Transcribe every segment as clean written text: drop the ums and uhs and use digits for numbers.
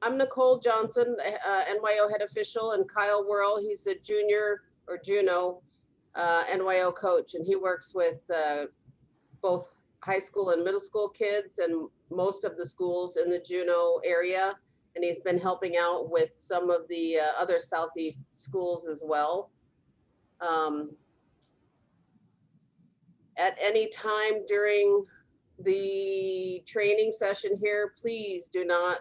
I'm Nicole Johnson, NYO head official, and Kyle Worrell, he's a junior or Juno NYO coach, and he works with both high school and middle school kids and most of the schools in the Juno area. And he's been helping out with some of the other Southeast schools as well. At any time during the training session here, please do not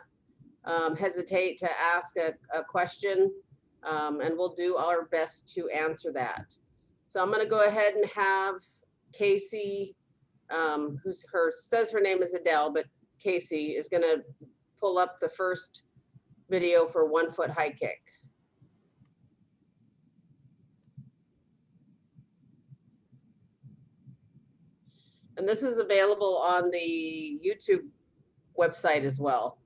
hesitate to ask a question, and we'll do our best to answer that. So I'm gonna go ahead and have Casey, says her name is Adele, but Casey is gonna pull up the first video for 1 foot high kick. And this is available on the YouTube website as well.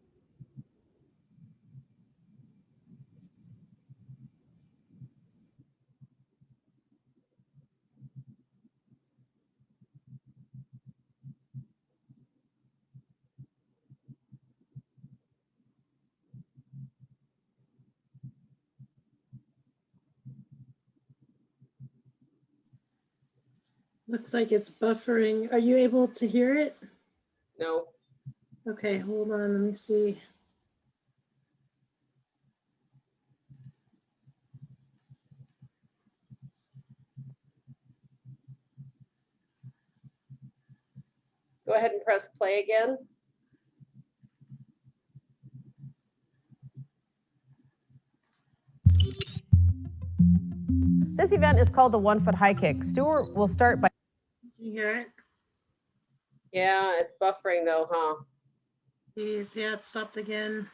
Looks like it's buffering. Are you able to hear it? No. Okay, hold on, let me see. Go ahead and press play again. This event is called the 1 foot high kick. Stuart will start by. Did you hear it? Yeah, it's buffering though, huh? Please, yeah, it stopped again.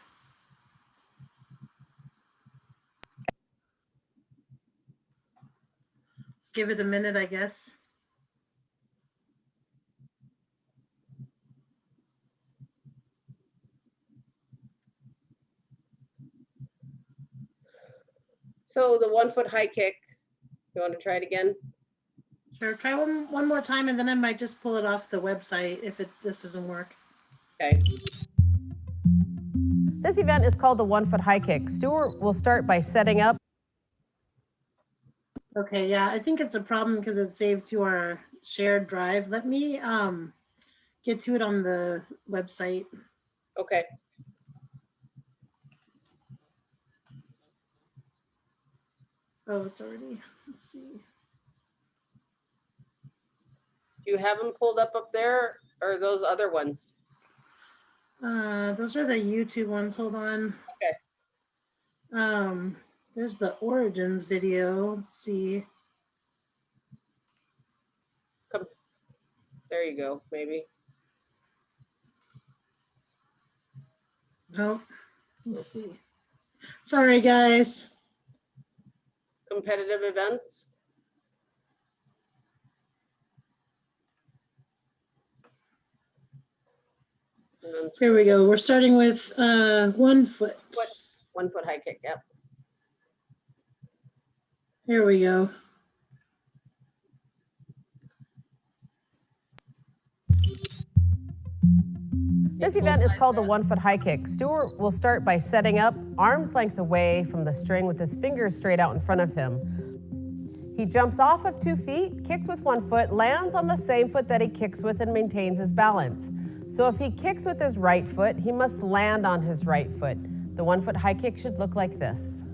Let's give it a minute, I guess. So the 1 foot high kick, you want to try it again? Sure, try one more time, and then I might just pull it off the website if this doesn't work. Okay. This event is called the 1 foot high kick. Stuart will start by setting up. Okay, yeah, I think it's a problem because it's saved to our shared drive. Let me get to it on the website. Okay. Oh, it's already, let's see. Do you have them pulled up there or those other ones? Those are the YouTube ones. Hold on. Okay. There's the origins video. Let's see. Come. There you go, maybe. Nope. Let's see. Sorry, guys. Competitive events. Here we go. We're starting with 1 foot. 1 foot high kick, yep. Here we go. This event is called the 1 foot high kick. Stuart will start by setting up arm's length away from the string with his fingers straight out in front of him. He jumps off of 2 feet, kicks with 1 foot, lands on the same foot that he kicks with, and maintains his balance. So if he kicks with his right foot, he must land on his right foot. The 1 foot high kick should look like this.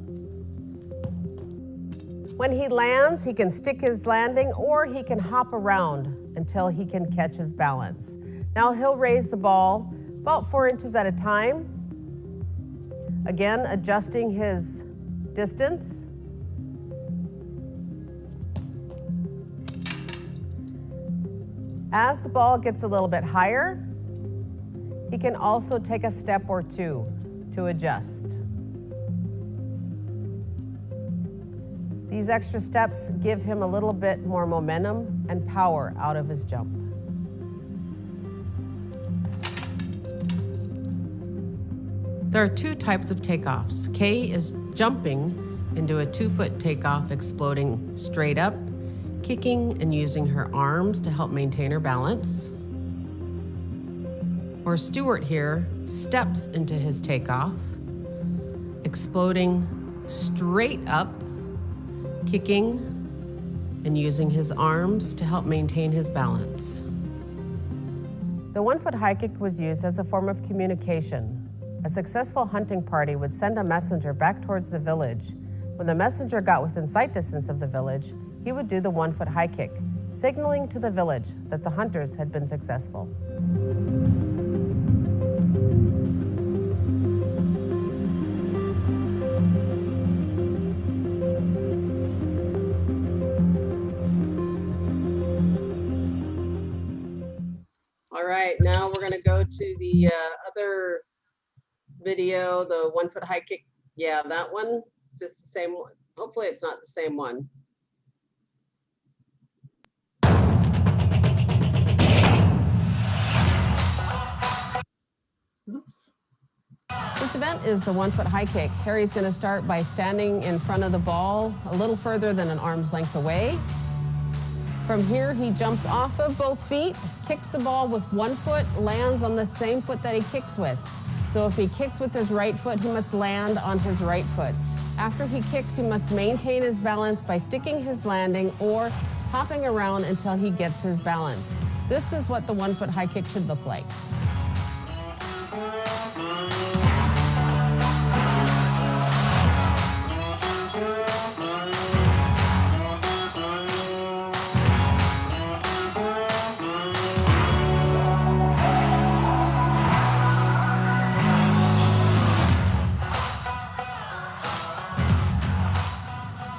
When he lands, he can stick his landing or he can hop around until he can catch his balance. Now he'll raise the ball about 4 inches at a time. Again, adjusting his distance. As the ball gets a little bit higher, he can also take a step or two to adjust. These extra steps give him a little bit more momentum and power out of his jump. There are 2 types of takeoffs. K is jumping into a 2 foot takeoff, exploding straight up, kicking and using her arms to help maintain her balance. Or Stuart here steps into his takeoff, exploding straight up, kicking and using his arms to help maintain his balance. The 1-foot high kick was used as a form of communication. A successful hunting party would send a messenger back towards the village. When the messenger got within sight distance of the village, he would do the 1-foot high kick, signaling to the village that the hunters had been successful. All right, now we're gonna go to the other video, the 1-foot high kick. Yeah, that one. Is this the same one? Hopefully it's not the same one. Oops. This event is the 1-foot high kick. Harry's gonna start by standing in front of the ball a little further than an arm's length away. From here, he jumps off of both feet, kicks the ball with 1 foot, lands on the same foot that he kicks with. So if he kicks with his right foot, he must land on his right foot. After he kicks, he must maintain his balance by sticking his landing or hopping around until he gets his balance. This is what the 1-foot high kick should look like.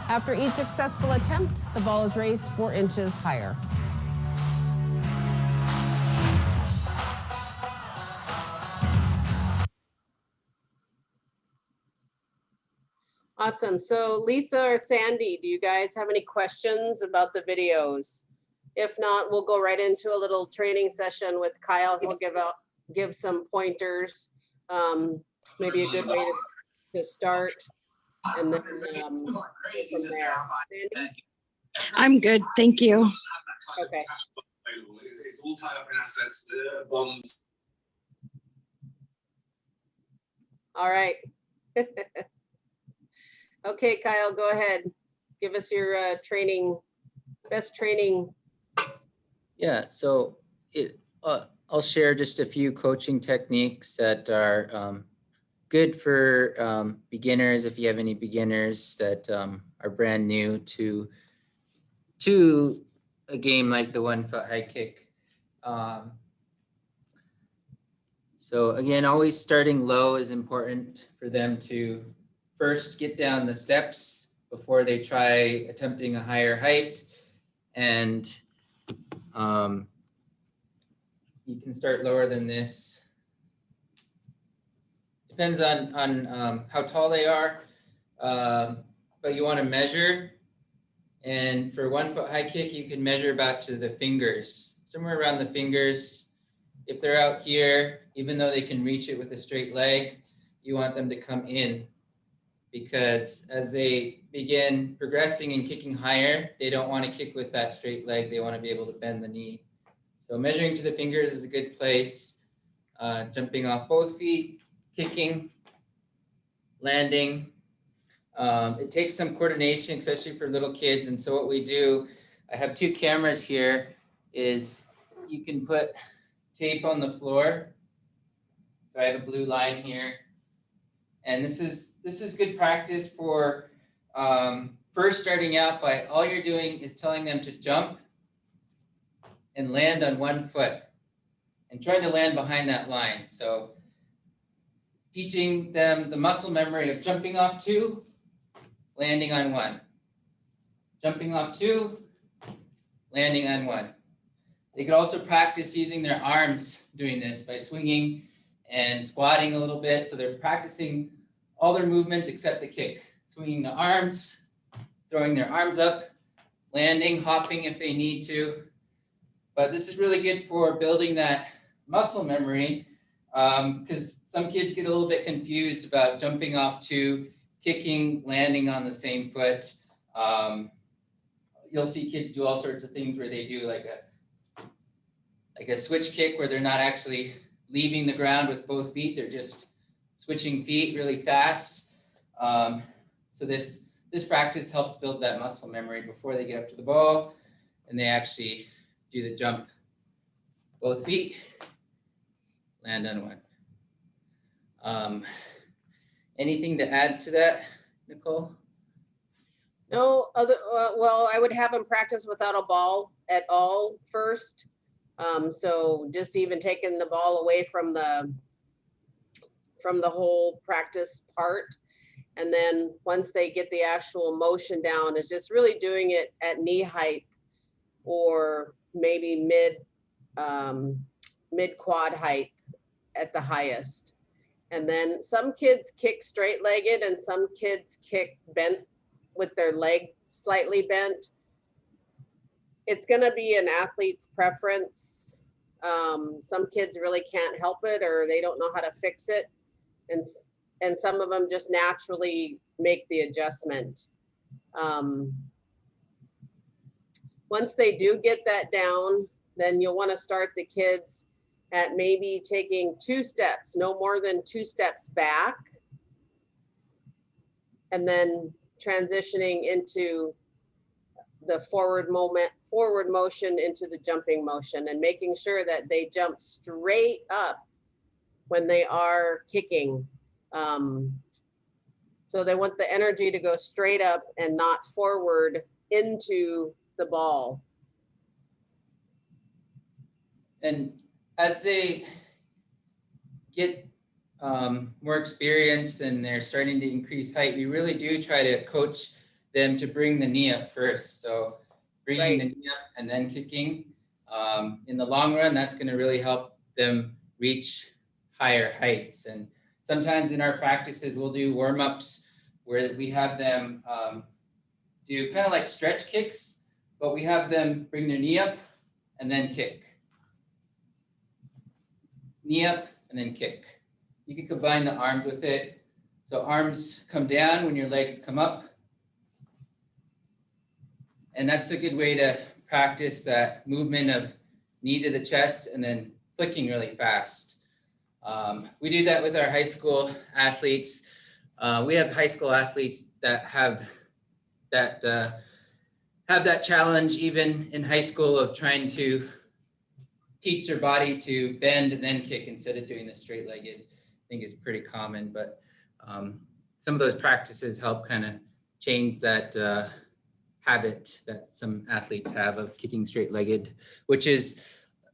After each successful attempt, the ball is raised 4 inches higher. Awesome. So Lisa or Sandy, do you guys have any questions about the videos? If not, we'll go right into a little training session with Kyle. He'll give some pointers, maybe a good way to start, and then go from there. Sandy? I'm good, thank you. Okay. It's all tied up in assets, bonds. All right. Okay, Kyle, go ahead. Give us your best training. Yeah, so I'll share just a few coaching techniques that are good for beginners, if you have any beginners that are brand new to a game like the 1-foot high kick. So again, always starting low is important for them to first get down the steps before they try attempting a higher height. And you can start lower than this. Depends on how tall they are, but you want to measure. And for 1-foot high kick, you can measure about to the fingers, somewhere around the fingers. If they're out here, even though they can reach it with a straight leg, you want them to come in, because as they begin progressing and kicking higher, they don't want to kick with that straight leg. They want to be able to bend the knee. So measuring to the fingers is a good place. Jumping off both feet, kicking, landing. It takes some coordination, especially for little kids. And so what we do, I have 2 cameras here, is you can put tape on the floor. So I have a blue line here. And this is good practice for first starting out by all you're doing is telling them to jump and land on 1 foot and trying to land behind that line. So teaching them the muscle memory of jumping off 2, landing on 1, jumping off 2, landing on 1. They could also practice using their arms doing this by swinging and squatting a little bit. So they're practicing all their movements except the kick. Swinging the arms, throwing their arms up, landing, hopping if they need to. But this is really good for building that muscle memory, because some kids get a little bit confused about jumping off 2, kicking, landing on the same foot. You'll see kids do all sorts of things where they do like a switch kick where they're not actually leaving the ground with both feet. They're just switching feet really fast. So this practice helps build that muscle memory before they get up to the ball and they actually do the jump. Both feet, land on one. Anything to add to that, Nicole? No other, well, I would have them practice without a ball at all first. So just even taking the ball away from the whole practice part. And then once they get the actual motion down, is just really doing it at knee height or maybe mid quad height at the highest. And then some kids kick straight legged and some kids kick bent with their leg slightly bent. It's gonna be an athlete's preference. Some kids really can't help it or they don't know how to fix it. And some of them just naturally make the adjustment. Once they do get that down, then you'll want to start the kids at maybe taking 2 steps, no more than 2 steps back, and then transitioning into the forward motion into the jumping motion, and making sure that they jump straight up when they are kicking. So they want the energy to go straight up and not forward into the ball. And as they get more experience and they're starting to increase height, we really do try to coach them to bring the knee up first. So bringing the knee up and then kicking. In the long run, that's going to really help them reach higher heights. And sometimes in our practices, we'll do warm-ups where we have them do kind of like stretch kicks, but we have them bring their knee up and then kick. Knee up and then kick. You can combine the arms with it. So arms come down when your legs come up. And that's a good way to practice that movement of knee to the chest and then flicking really fast. We do that with our high school athletes. We have high school athletes that have that challenge even in high school of trying to teach their body to bend and then kick instead of doing the straight-legged. I think is pretty common, but some of those practices help kind of change that habit that some athletes have of kicking straight-legged, which is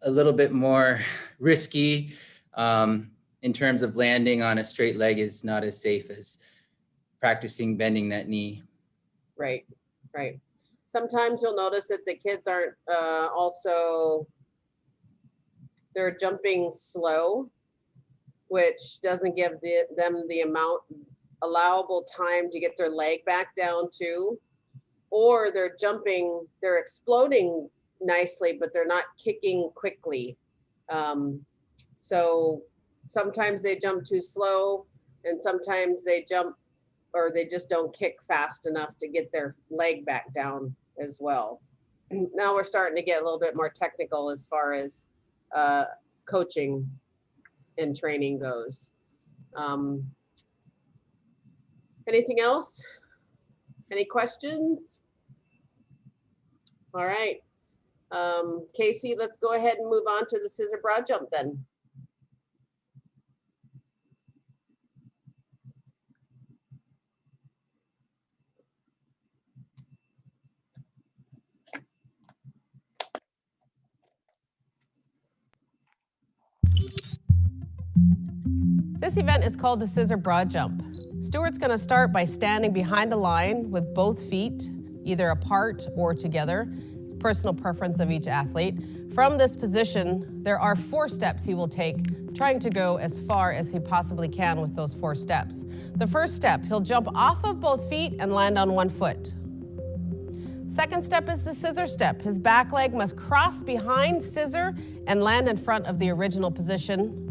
a little bit more risky. In terms of landing on a straight leg is not as safe as practicing bending that knee. Right. Sometimes you'll notice that the kids aren't they're jumping slow, which doesn't give them the allowable time to get their leg back down too. Or they're exploding nicely, but they're not kicking quickly. So sometimes they jump too slow and sometimes they jump or they just don't kick fast enough to get their leg back down as well. Now we're starting to get a little bit more technical as far as coaching and training goes. Anything else? Any questions? All right. Casey, let's go ahead and move on to the scissor broad jump then. This event is called the Scissor Broad Jump. Stuart's going to start by standing behind a line with both feet, either apart or together. It's personal preference of each athlete. From this position, there are 4 steps he will take, trying to go as far as he possibly can with those 4 steps. The first step, he'll jump off of both feet and land on one foot. Second step is the scissor step. His back leg must cross behind scissor and land in front of the original position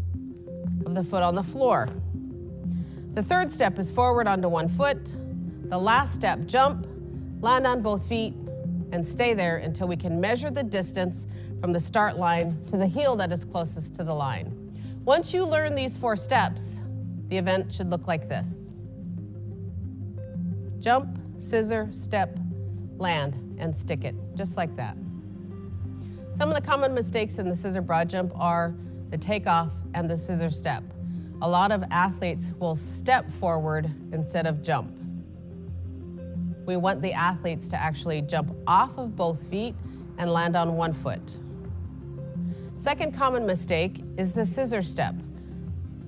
of the foot on the floor. The third step is forward onto one foot. The last step, jump, land on both feet, and stay there until we can measure the distance from the start line to the heel that is closest to the line. Once you learn these 4 steps, the event should look like this. Jump, scissor, step, land, and stick it, just like that. Some of the common mistakes in the scissor broad jump are the takeoff and the scissor step. A lot of athletes will step forward instead of jump. We want the athletes to actually jump off of both feet and land on one foot. Second common mistake is the scissor step.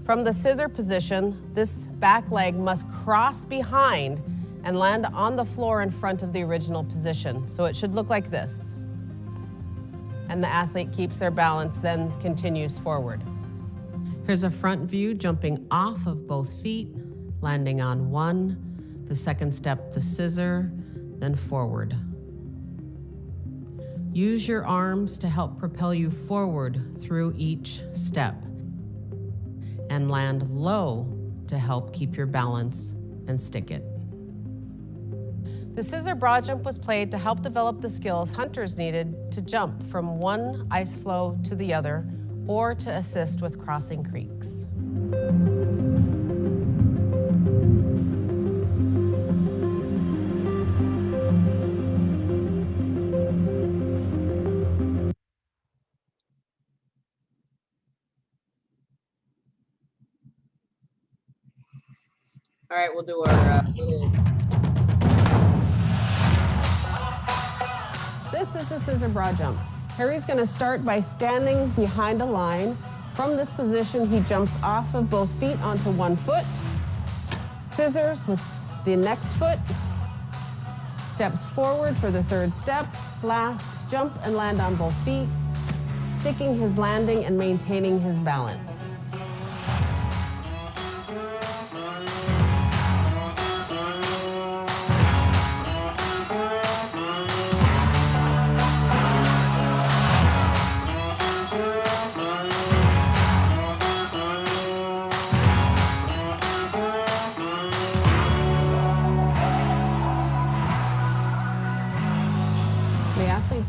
From the scissor position, this back leg must cross behind and land on the floor in front of the original position. So it should look like this. And the athlete keeps their balance, then continues forward. Here's a front view jumping off of both feet, landing on one, the second step, the scissor, then forward. Use your arms to help propel you forward through each step, and land low to help keep your balance and stick it. The scissor broad jump was played to help develop the skills hunters needed to jump from one ice floe to the other, or to assist with crossing creeks. All right, we'll do our little. This is the scissor broad jump. Harry's gonna start by standing behind a line. From this position, he jumps off of both feet onto one foot, scissors with the next foot, steps forward for the third step, last, jump and land on both feet, sticking his landing and maintaining his balance.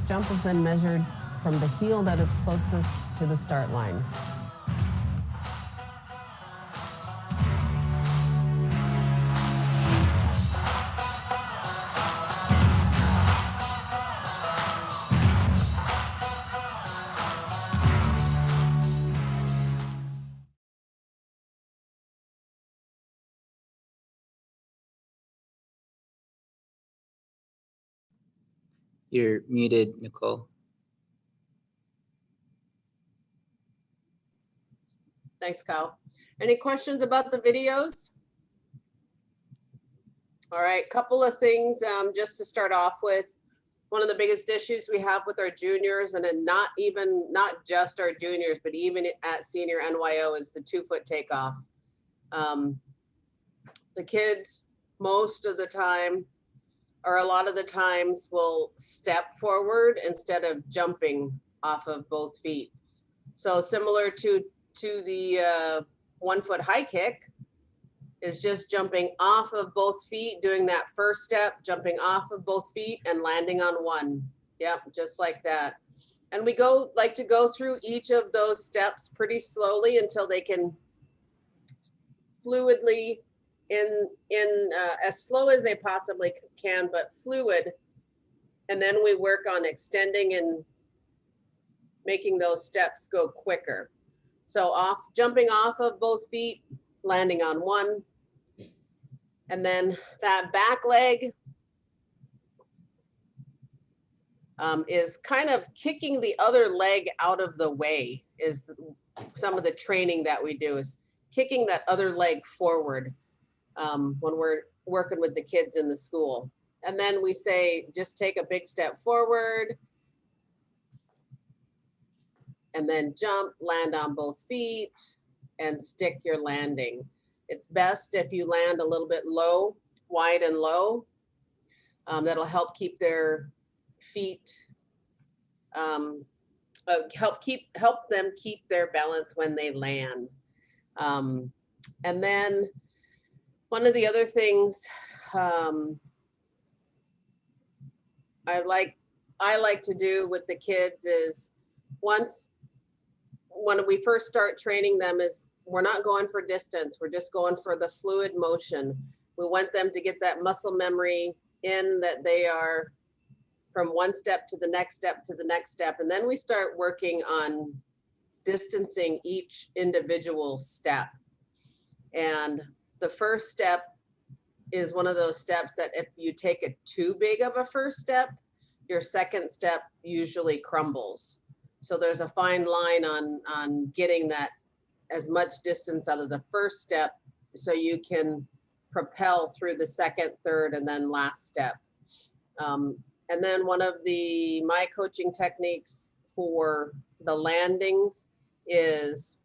Jump is then measured from the heel that is closest to the start line. You're muted, Nicole. Thanks, Kyle. Any questions about the videos? All right, couple of things just to start off with. One of the biggest issues we have with our juniors, and then not just our juniors, but even at Senior NYO, is the 2-foot takeoff. The kids, most of the time, or a lot of the times, will step forward instead of jumping off of both feet. So similar to the 1-foot high kick, is just jumping off of both feet, doing that first step, jumping off of both feet and landing on one. Yep, just like that. And we like to go through each of those steps pretty slowly until they can fluidly, as slow as they possibly can, but fluid. And then we work on extending and making those steps go quicker. So jumping off of both feet, landing on one. And then that back leg is kind of kicking the other leg out of the way, is some of the training that we do, is kicking that other leg forward when we're working with the kids in the school. And then we say, just take a big step forward and then jump, land on both feet and stick your landing. It's best if you land a little bit low, wide and low. That'll help keep their feet, help them keep their balance when they land. And then one of the other things I like to do with the kids is, when we first start training them, is we're not going for distance. We're just going for the fluid motion. We want them to get that muscle memory in, that they are from one step to the next step to the next step. And then we start working on distancing each individual step. And the first step is one of those steps that if you take it too big of a first step, your second step usually crumbles. So there's a fine line on getting that as much distance out of the first step so you can propel through the second, third, and then last step. And then one of my coaching techniques for the landings is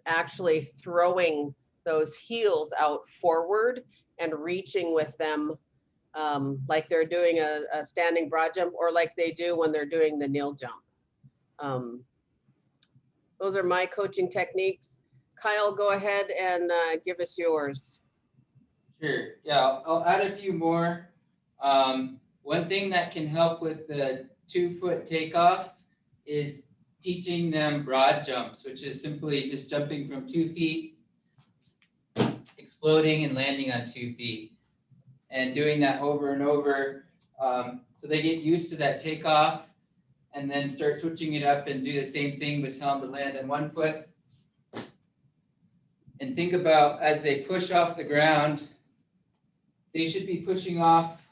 actually throwing those heels out forward and reaching with them like they're doing a standing broad jump, or like they do when they're doing the kneel jump. Those are my coaching techniques. Kyle, go ahead and give us yours. Sure. Yeah, I'll add a few more. One thing that can help with the 2-foot takeoff is teaching them broad jumps, which is simply just jumping from 2 feet, exploding and landing on 2 feet, and doing that over and over. So they get used to that takeoff, and then start switching it up and do the same thing, but tell them to land on 1 foot. And think about, as they push off the ground, they should be pushing off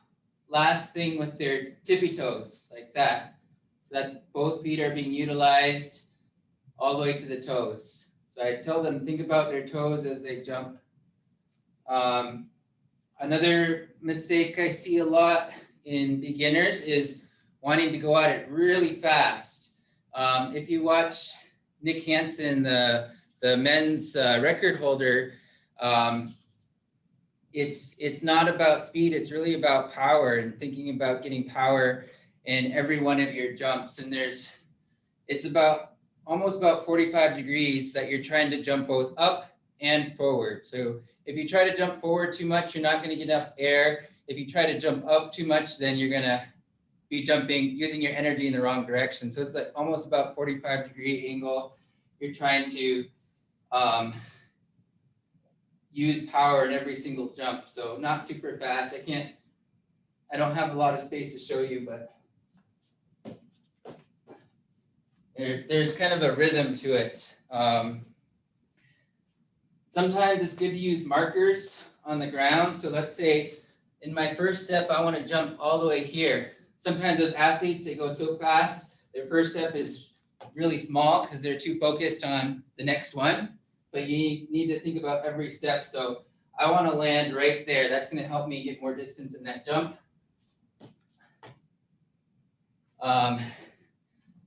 last thing with their tippy toes, like that. So that both feet are being utilized all the way to the toes. So I tell them, think about their toes as they jump. Another mistake I see a lot in beginners is wanting to go at it really fast. If you watch Nick Hansen, the men's record holder, it's not about speed, it's really about power, and thinking about getting power in every one of your jumps. And it's about almost about 45 degrees that you're trying to jump both up and forward. So if you try to jump forward too much, you're not going to get enough air. If you try to jump up too much, then you're going to be using your energy in the wrong direction. So it's like almost about 45-degree angle. You're trying to use power in every single jump. So not super fast. I don't have a lot of space to show you, but there's kind of a rhythm to it. Sometimes it's good to use markers on the ground. So let's say in my first step, I want to jump all the way here. Sometimes those athletes, they go so fast, their first step is really small because they're too focused on the next one. But you need to think about every step. So I want to land right there. That's going to help me get more distance in that jump.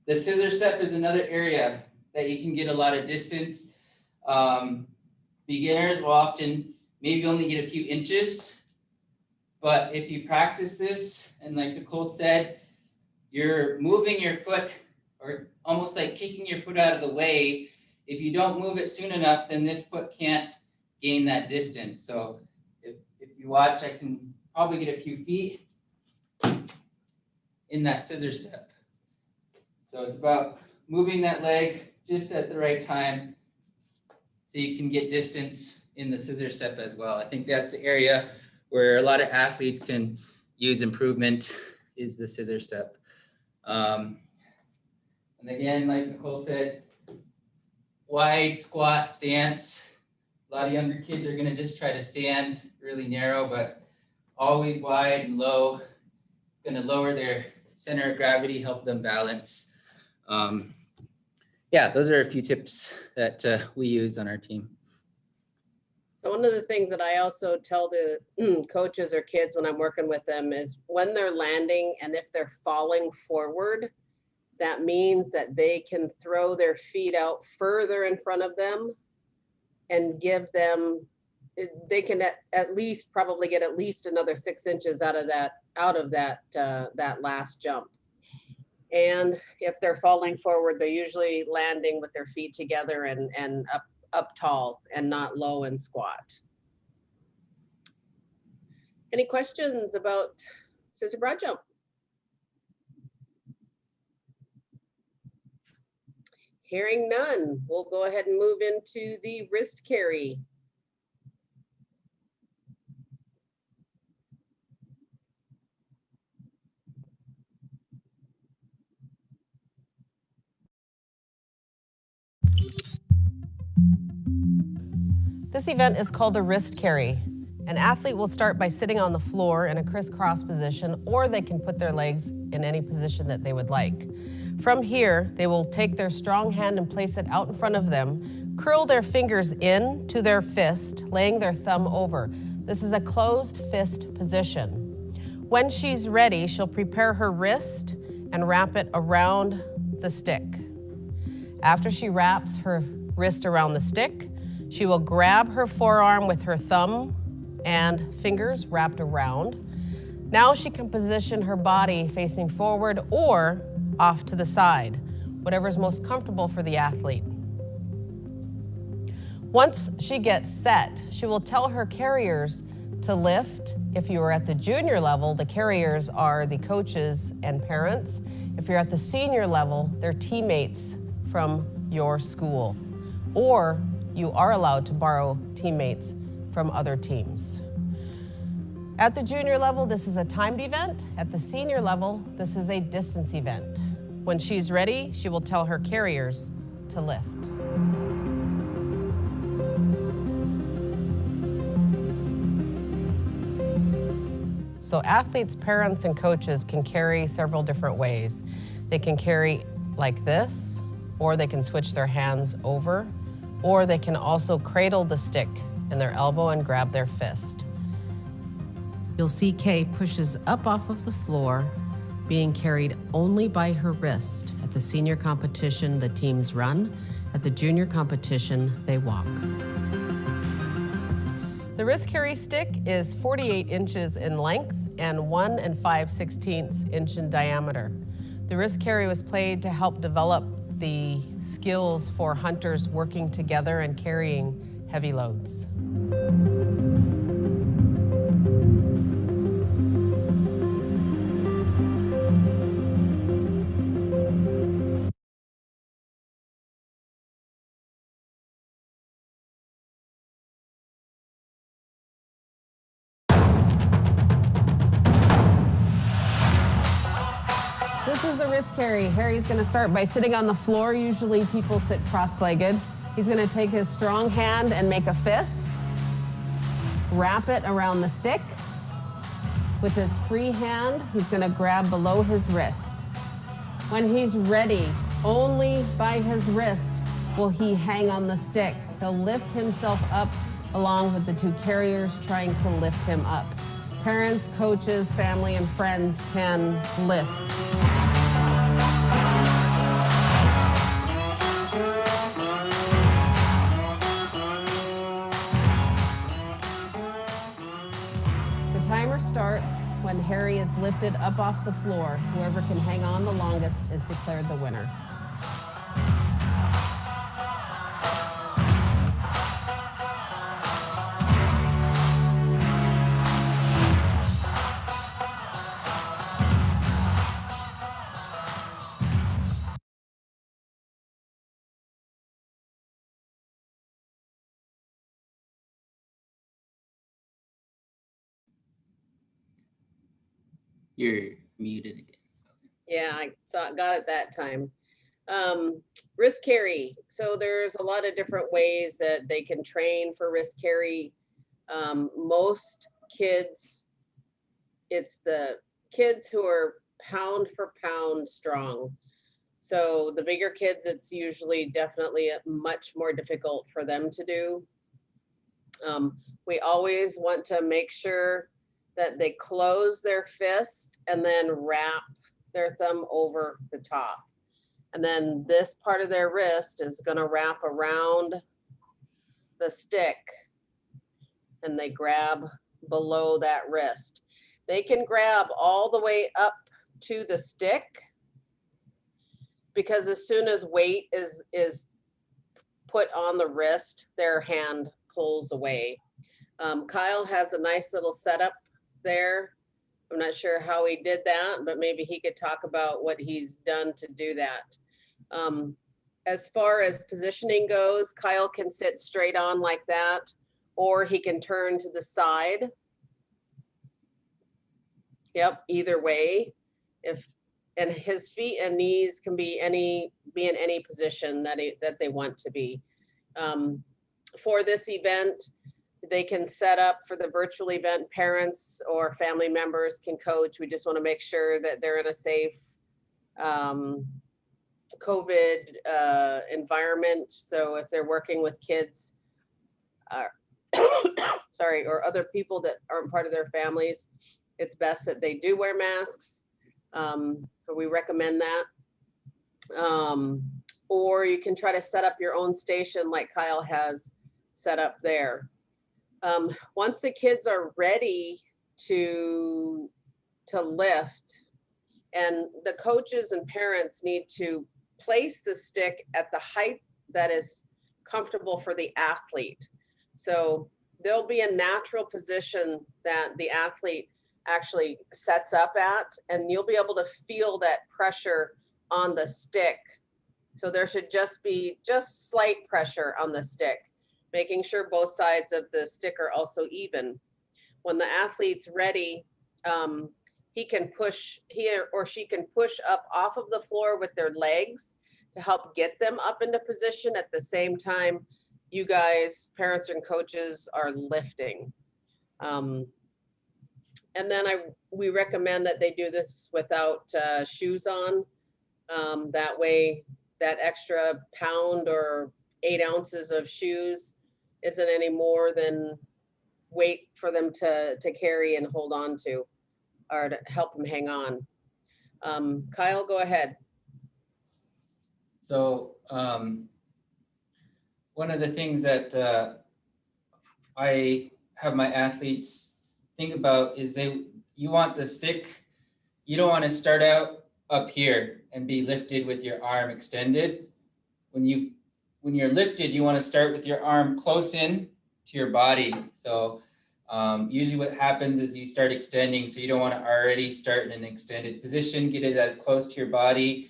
The scissor step is another area that you can get a lot of distance. Beginners will often maybe only get a few inches, but if you practice this, and like Nicole said, you're moving your foot, or almost like kicking your foot out of the way. If you don't move it soon enough, then this foot can't gain that distance. So if you watch, I can probably get a few feet in that scissor step. So it's about moving that leg just at the right time so you can get distance in the scissor step as well. I think that's the area where a lot of athletes can use improvement, is the scissor step. And again, like Nicole said, wide squat stance. A lot of younger kids are gonna just try to stand really narrow, but always wide and low. It's gonna lower their center of gravity, help them balance. Yeah, those are a few tips that we use on our team. So one of the things that I also tell the coaches or kids when I'm working with them is when they're landing and if they're falling forward, that means that they can throw their feet out further in front of them and give them, they can at least probably get at least another 6 inches out of that last jump. And if they're falling forward, they're usually landing with their feet together and up tall and not low and squat. Any questions about scissor broad jump? Hearing none, we'll go ahead and move into the wrist carry. This event is called a wrist carry. An athlete will start by sitting on the floor in a crisscross position, or they can put their legs in any position that they would like. From here, they will take their strong hand and place it out in front of them, curl their fingers in to their fist, laying their thumb over. This is a closed fist position. When she's ready, she'll prepare her wrist and wrap it around the stick. After she wraps her wrist around the stick, she will grab her forearm with her thumb and fingers wrapped around. Now she can position her body facing forward or off to the side, whatever is most comfortable for the athlete. Once she gets set, she will tell her carriers to lift. If you are at the junior level, the carriers are the coaches and parents. If you're at the senior level, they're teammates from your school, or you are allowed to borrow teammates from other teams. At the junior level, this is a timed event. At the senior level, this is a distance event. When she's ready, she will tell her carriers to lift. So athletes, parents, and coaches can carry several different ways. They can carry like this, or they can switch their hands over, or they can also cradle the stick in their elbow and grab their fist. You'll see Kay pushes up off of the floor, being carried only by her wrist. At the senior competition, the teams run. At the junior competition, they walk. The wrist carry stick is 48 inches in length and 1 5/16 inch in diameter. The wrist carry was played to help develop the skills for hunters working together and carrying heavy loads. This is the wrist carry. Harry's gonna start by sitting on the floor. Usually people sit cross-legged. He's gonna take his strong hand and make a fist, wrap it around the stick. With his free hand, he's gonna grab below his wrist. When he's ready, only by his wrist will he hang on the stick. He'll lift himself up along with the two carriers trying to lift him up. Parents, coaches, family, and friends can lift. The timer starts when Harry is lifted up off the floor. Whoever can hang on the longest is declared the winner. You're muted again. Yeah, I got it that time. Wrist carry. So there's a lot of different ways that they can train for wrist carry. Most kids, it's the kids who are pound for pound strong. So the bigger kids, it's usually definitely much more difficult for them to do. We always want to make sure that they close their fist and then wrap their thumb over the top. And then this part of their wrist is gonna wrap around the stick and they grab below that wrist. They can grab all the way up to the stick because as soon as weight is put on the wrist, their hand pulls away. Kyle has a nice little setup there. I'm not sure how he did that, but maybe he could talk about what he's done to do that. As far as positioning goes, Kyle can sit straight on like that, or he can turn to the side. Yep, either way. And his feet and knees can be in any position that they want to be. for this event. They can set up for the virtual event. Parents or family members can coach. We just want to make sure that they're in a safe COVID environment. So if they're working with kids, sorry, or other people that aren't part of their families, it's best that they do wear masks. So we recommend that. Or you can try to set up your own station like Kyle has set up there. Once the kids are ready to lift, and the coaches and parents need to place the stick at the height that is comfortable for the athlete. So there'll be a natural position that the athlete actually sets up at, and you'll be able to feel that pressure on the stick. So there should just be slight pressure on the stick, making sure both sides of the stick are also even. When the athlete's ready, he or she can push up off of the floor with their legs to help get them up into position. At the same time, you guys, parents and coaches, are lifting. And then we recommend that they do this without shoes on. That way, that extra pound or 8 ounces of shoes isn't any more than weight for them to carry and hold on to, or to help them hang on. Kyle, go ahead. So one of the things that I have my athletes think about is you want the stick, you don't want to start out up here and be lifted with your arm extended. When you're lifted, you want to start with your arm close in to your body. So usually what happens is you start extending, so you don't want to already start in an extended position. Get it as close to your body.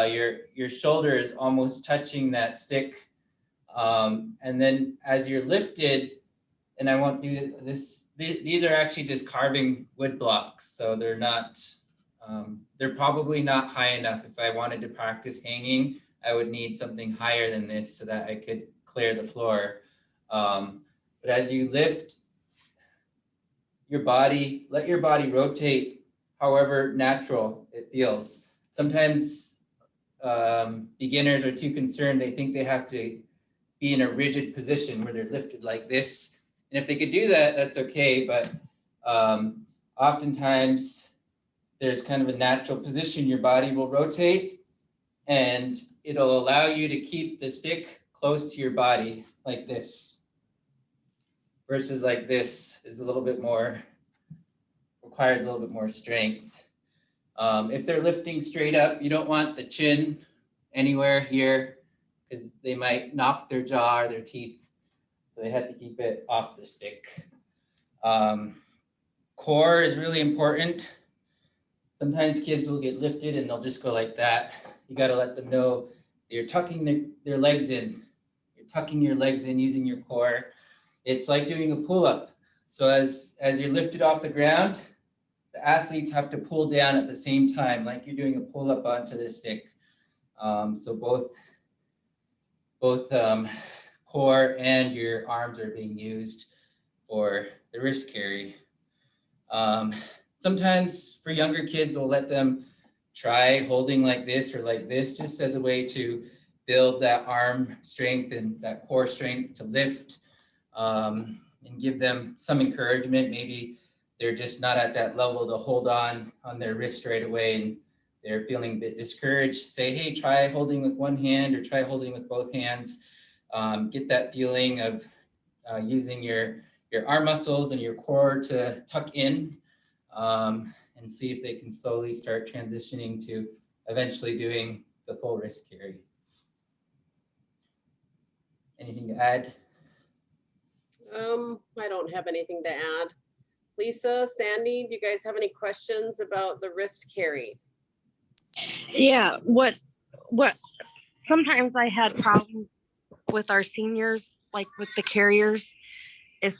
Your shoulder is almost touching that stick. And then as you're lifted, and I won't do this, these are actually just carving wood blocks. So they're not, they're probably not high enough. If I wanted to practice hanging, I would need something higher than this so that I could clear the floor. But as you lift your body, let your body rotate however natural it feels. Sometimes beginners are too concerned. They think they have to be in a rigid position where they're lifted like this. And if they could do that, that's okay. But oftentimes there's kind of a natural position. Your body will rotate and it'll allow you to keep the stick close to your body like this. Versus like this is a little bit more, requires a little bit more strength. If they're lifting straight up, you don't want the chin anywhere here because they might knock their jaw or their teeth. So they have to keep it off the stick. Core is really important. Sometimes kids will get lifted and they'll just go like that. You got to let them know you're tucking their legs in. You're tucking your legs in using your core. It's like doing a pull-up. So as you're lifted off the ground, the athletes have to pull down at the same time, like you're doing a pull-up onto the stick. So both core and your arms are being used for the wrist carry. Sometimes for younger kids, we'll let them try holding like this or like this, just as a way to build that arm strength and that core strength to lift. And give them some encouragement. Maybe they're just not at that level to hold on their wrist right away and they're feeling a bit discouraged. Say, hey, try holding with one hand or try holding with both hands. Get that feeling of using your arm muscles and your core to tuck in and see if they can slowly start transitioning to eventually doing the full wrist carry. Anything to add? I don't have anything to add. Lisa, Sandy, do you guys have any questions about the wrist carry? Yeah, what sometimes I had problems with our seniors, like with the carriers, is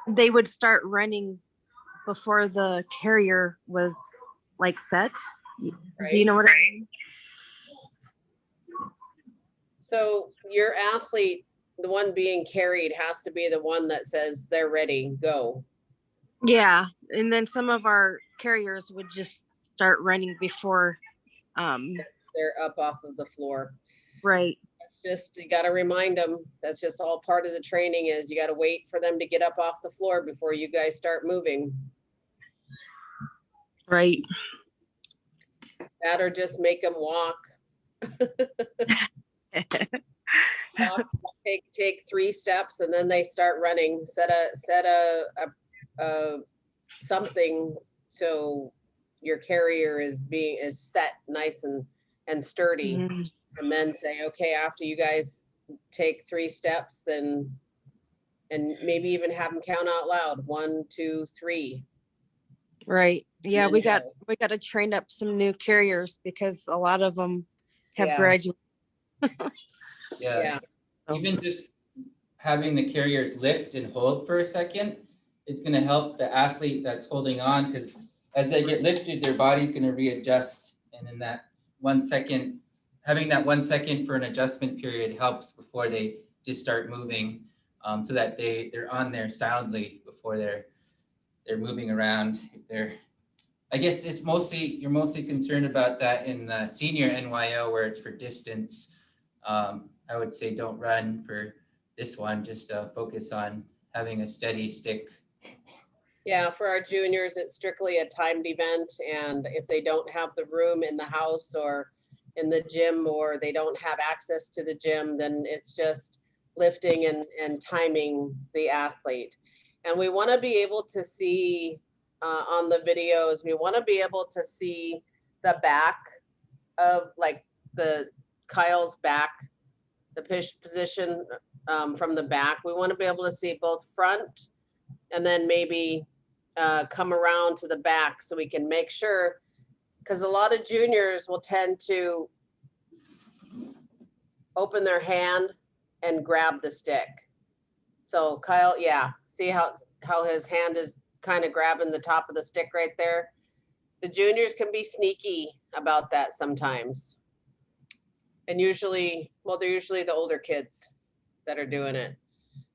they would start running before the carrier was like set. Right. Do you know what I mean? So your athlete being carried has to be the one that says they're ready, go. Yeah, and then some of our carriers would just start running before, They're up off of the floor. right, It's just, you gotta remind them, that's just all part of the training is you gotta wait for them to get up off the floor before you guys start moving. right. That or just make them walk. Walk, take 3 steps and then they start running. Set a something so your carrier is set nice and sturdy. Mhm. And then say, okay, after you guys take 3 steps, then, and maybe even have them count out loud, 1, 2, 3. Right. Yeah, then we got go. to train up some new carriers because a lot of them have Yeah. graduated. Yeah, Even just having the carriers lift and hold for a second is going to help the athlete that's holding on, because as they get lifted, their body's going to readjust. And in that 1 second, having that 1 second for an adjustment period helps before they just start moving, so that they're on there soundly before they're moving around. I guess you're mostly concerned about that in the Senior NYO where it's for distance. I would say don't run for this one, just focus on having a steady stick. yeah, for our juniors, it's strictly a timed event, and if they don't have the room in the house or in the gym, or they don't have access to the gym, then it's just lifting and timing the athlete. And we want to be able to see on the videos, we want to be able to see the back of like Kyle's back, the position from the back. We want to be able to see both front and then maybe come around to the back so we can make sure, because a lot of juniors will tend to open their hand and grab the stick. So Kyle, yeah, see how his hand is kind of grabbing the top of the stick right there. The juniors can be sneaky about that sometimes. And usually, well, they're usually the older kids that are doing it.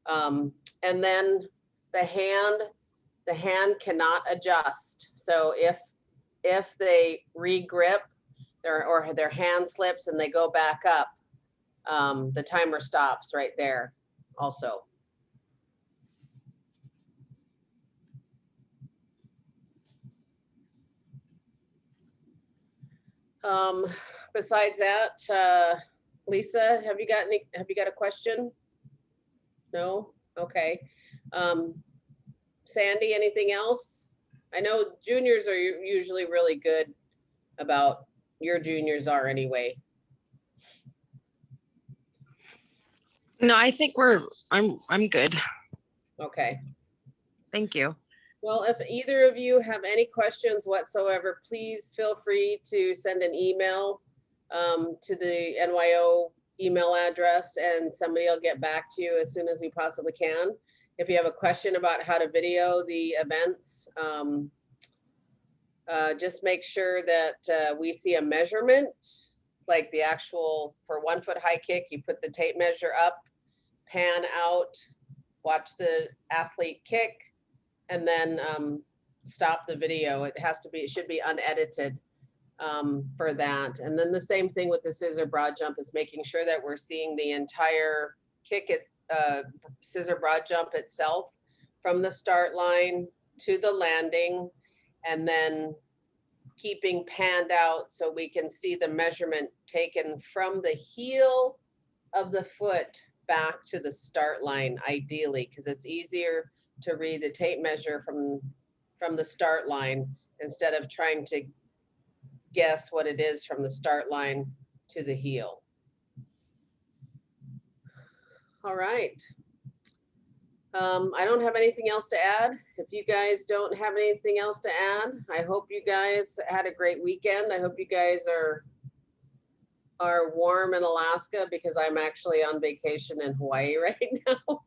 And then the hand cannot adjust. So if they re-grip or their hand slips and they go back up, the timer stops right there also. Besides that, Lisa, have you got a question? No? Okay. Sandy, anything else? I know juniors are usually really good about, your juniors are anyway. No, I think I'm good. Okay. Thank you. Well, if either of you have any questions whatsoever, please feel free to send an email to the NYO email address, and somebody will get back to you as soon as we possibly can. If you have a question about how to video the events, just make sure that we see a measurement, like the actual, for 1 foot high kick, you put the tape measure up, pan out, watch the athlete kick, and then stop the video. It should be unedited for that. And then the same thing with the scissor broad jump is making sure that we're seeing the entire kick. It's scissor broad jump itself from the start line to the landing, and then keeping panned out so we can see the measurement taken from the heel of the foot back to the start line, ideally, because it's easier to read the tape measure from the start line instead of trying to guess what it is from the start line to the heel. All right. I don't have anything else to add. If you guys don't have anything else to add, I hope you guys had a great weekend. I hope you guys are warm in Alaska, because I'm actually on vacation in Hawaii right now.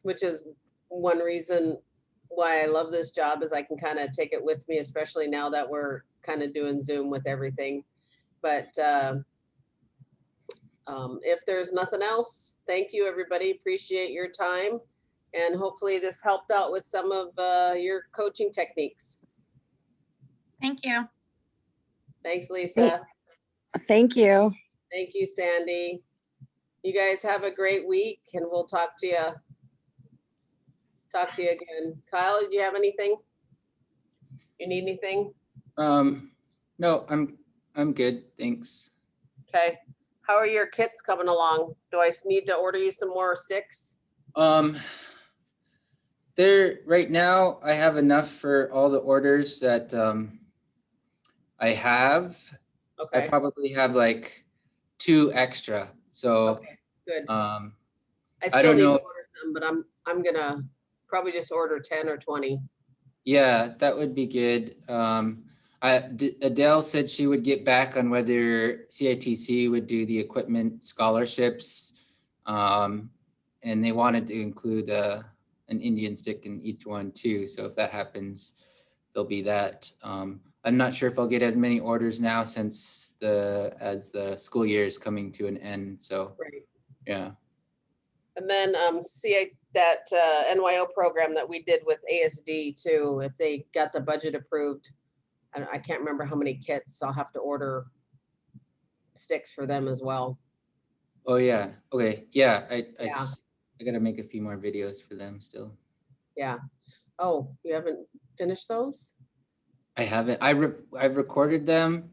Which is one reason why I love this job, is I can kind of take it with me, especially now that we're kind of doing Zoom with everything. But If there's nothing else, thank you, everybody. Appreciate your time. And hopefully this helped out with some of your coaching techniques. Thank you. Thanks, Lisa. Thank you. Thank you, Sandy. You guys have a great week and we'll talk to you. Talk to you again. Kyle, do you have anything? You need anything? No, I'm good. Thanks. Okay. How are your kits coming along? Do I need to order you some more sticks? There right now I have enough for all the orders that I have. I Okay, probably have like 2 extra. So okay, good. I I still don't need know to if- order some, but I'm gonna probably just order 10 or 20. yeah, that would be good. Adele said she would get back on whether CITC would do the equipment scholarships. And they wanted to include an Indian stick in each one too. So if that happens, there'll be that. I'm not sure if I'll get as many orders now since as the school year is coming to an end. So Right. yeah. And then see that NYO program that we did with ASD too, if they got the budget approved. I can't remember how many kits. I'll have to order sticks for them as well. Oh yeah. Okay. Yeah. I Yeah. gotta make a few more videos for them still. Yeah. Oh, you haven't finished those? I haven't. I've recorded them.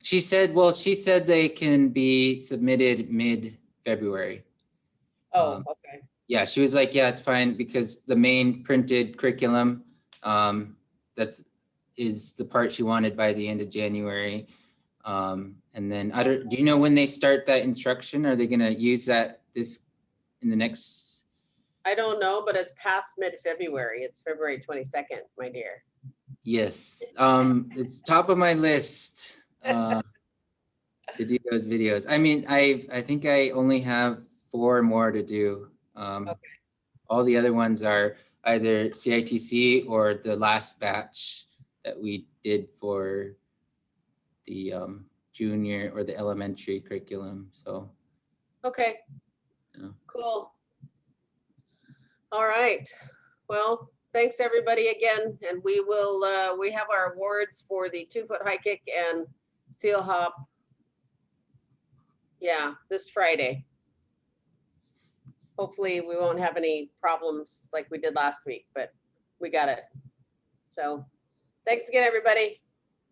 She said they can be submitted mid-February. Oh, okay. Yeah, she was like, yeah, it's fine because the main printed curriculum, is the part she wanted by the end of January. And then do you know when they start that instruction? Are they gonna use that in the next? I don't know, but it's past mid-February. It's February 22nd, my dear. Yes, it's top of my list to do those videos. I mean, I think I only have 4 more to do. Okay. All the other ones are either CITC or the last batch that we did for the junior or the elementary curriculum. So Okay. yeah. Cool. All right. Well, thanks everybody again. And we will, we have our awards for the 2-foot high kick and seal hop. Yeah, this Friday. Hopefully we won't have any problems like we did last week, but we got it. So thanks again, everybody.